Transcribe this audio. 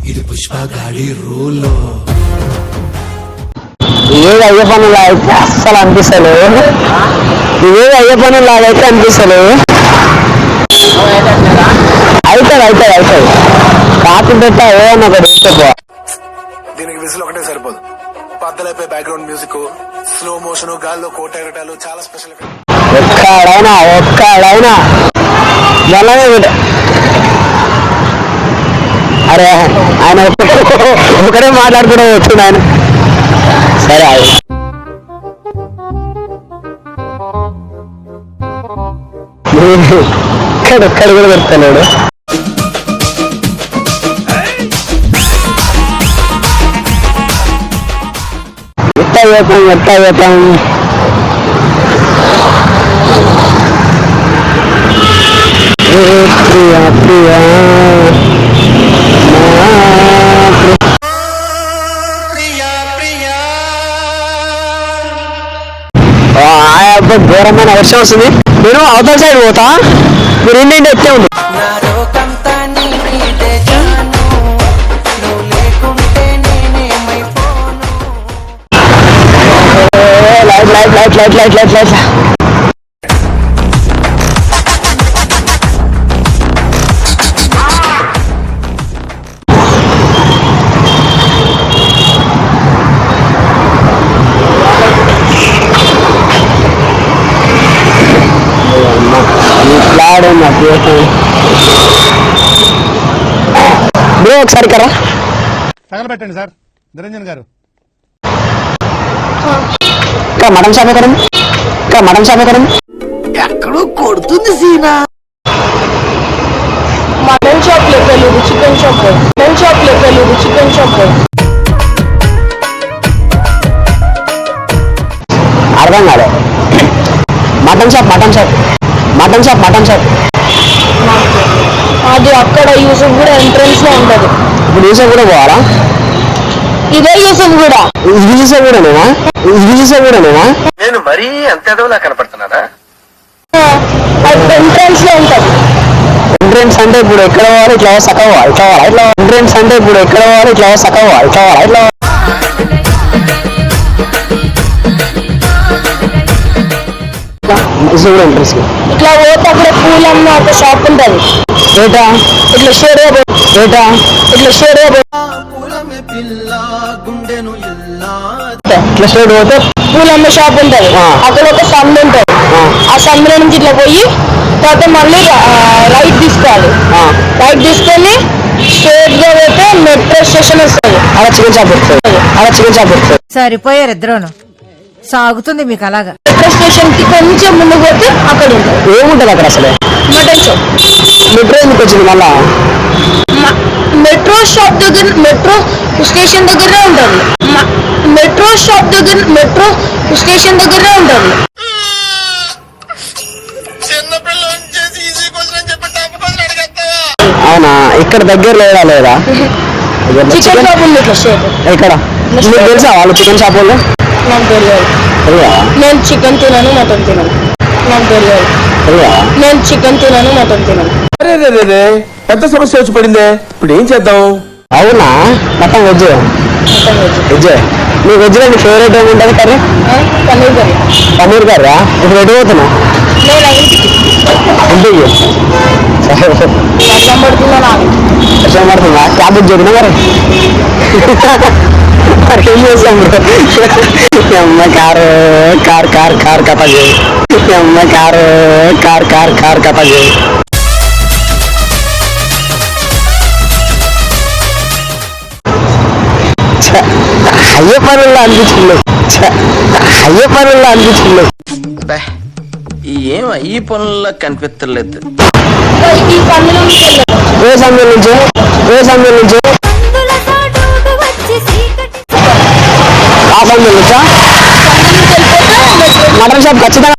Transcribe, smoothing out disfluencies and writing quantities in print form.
ఇది పుష్ప గాడి రూలో ఏది అయ్యే పనులు అయితే అస్సలు అనిపిస్తలేదు. ఏది అయ్యే పనులు లాగైతే అనిపిస్తలేదు. అవుతుంది కాకుండా ఏమన్నా ఒకటి ఇష్టపో. దీనికి విజిల్ ఒకటే సరిపోదు. పద్దలైపోయి బ్యాక్గ్రౌండ్ మ్యూజిక్, స్లో మోషన్, గాల్లో కోటెగటాలు చాలా స్పెషల్. ఒక్కడైనా బలమే అరే ఆయన ఒకటే మాట్లాడుకుంటూ వచ్చింది ఆయన. సరే ఒక్కడు కూడా పెడతాడు. ఎట్లా చేద్దాం ప్రియా ప్రియా ఘోరమైన వర్షం వస్తుంది. నేను అవతల సైడ్ పోతా, మీరు ఇంటి ఎత్తే ఉంది. లైట్ బ్రో ఒకసారి కరా తగలబెట్టండి సార్ నిరంజన్ గారు. మటన్ షాప్ ఎక్కడుంది? ఎక్కడో కొడుతుంది సీనా. మటన్ షాప్ లేదు, చికెన్ షాప్. అర్థం కాలే. మటన్ షాప్ అది అక్కడ యూసఫ్ కూడా ఎంట్రన్స్ లో ఉంటది. ఇప్పుడు యూసఫ్ కూడా పోవాలా? ఇదే యూసఫ్ కూడా నేను మరీ అంత ఎదవలా కనపడుతున్నారా? ఎంట్రన్స్ లో ఉంటది. ఎంట్రన్స్ అంటే ఇప్పుడు ఎక్కడ పోవాలి? ఇట్లా సక్కవా ఎంట్రన్స్ అంటే ఇప్పుడు ఎక్కడ పోవాలి? ఇట్లా సక్కవా ఇట్లా ఇట్లా పోతే అక్కడ పూలమ్మ ఒక షాప్ ఉంటది. ఇట్లా షేర్ పోతే పూలమ్మ షాప్ ఉంటది. అక్కడ ఒక సందు ఉంటది. ఆ సందులో నుంచి ఇట్లా పోయి తర్వాత మళ్ళీ రైట్ తీసుకోవాలి. రైట్ తీసుకొని స్ట్రేట్ గా పోతే మెట్రో స్టేషన్ వస్తుంది. అలా చికెన్ షాప్ వస్తుంది. సరిపోయారు ఇద్దరును. సాగుతుంది మీకు అలాగా. మెట్రో స్టేషన్ కి కొంచెం ముందు పోతే అక్కడ ఉంటుంది. ఏముంటది అక్కడ అసలు? Mutton shop. మెట్రో ఎందుకు వచ్చింది మళ్ళా? మెట్రో స్టేషన్ దగ్గరనే ఉంటుంది. అవునా? ఇక్కడ దగ్గర లేదా? చికెన్ షాప్ ఉంది. ఇక్కడ మీకు తెలుసా వాళ్ళు చికెన్ షాప్ వాళ్ళు? నాకు తెలియదు. నేను చికెన్ తినను, మటన్ తినను. పెద్ద సమస్య వచ్చి పడిందే. ఇప్పుడు ఏం చేద్దాం? అవునా? మొత్తం వెజ్. మీ వెజ్ లో మీ ఫేవరెట్ ఏముంటుంది కర్రీ? పన్నీర్ కర్రీ. ఇప్పుడు ఎటు పోతున్నావు? ఇంటికి. వర్షం పడుతుందా? క్యాబ్ బుక్ చేద్దాం మరి. ఏం చేస్తాం బ్రో? అమ్మ కారు కథ చేయి. కారు కథ చేయి. అయ్యే పనుల్లో అనిపించింది. ఏం ఈ పనుల్లో కనిపించలేదు. ఏ సమయం నుంచి ఆ సమయం నుంచా? మటన్ షాప్ ఖచ్చితంగా